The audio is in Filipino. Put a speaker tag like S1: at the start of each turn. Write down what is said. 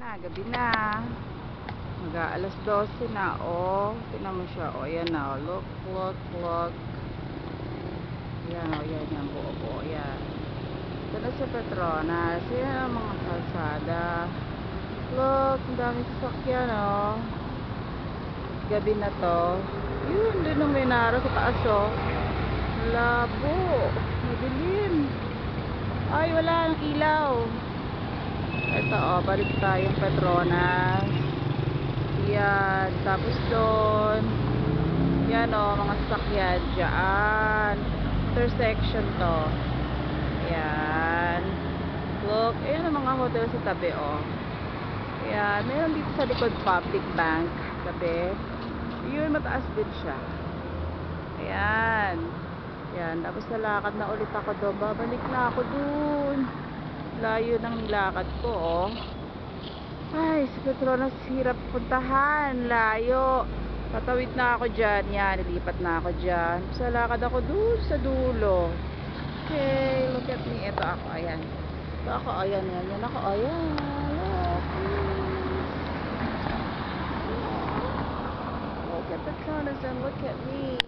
S1: Gabi na. Mag-aalas 12 na. Oh, tingnan mo siya. Oh, ayan na. Look, look, look. Ayan, oh, yan, yan. Buo, buo. Yan. Ito na sa Petronas. Ayan ang mga kalsada. Look, ang daming sasakyan, oh. Gabi na to. Yun, dun ang may nara sa taas, oh. Labo. Madilim. Ay, wala ng ilaw. Ito, oh, balik tayong Petronas. Yan. Tapos doon. Yan, oh, mga sasakyan dyan. Intersection to. Yan. Look, ayan ang mga hotel sa tabi, oh. Yan. Meron dito sa likod public bank. Tabi. Yun, mataas din siya. Ayan. Yan. Tapos nalakad na ulit ako doon. Babalik na ako doon. Layo ng nilakad ko, oh. Ay, sa Petronas hirap puntahan. Layo. Tatawid na ako dyan. Yan, nilipat na ako dyan. Sa lakad ako doon sa dulo. Okay, look at me. Ito ako, ayan. Ito ako, ayan, yan. Yan ako, ayan. Look at Petronas and look at me.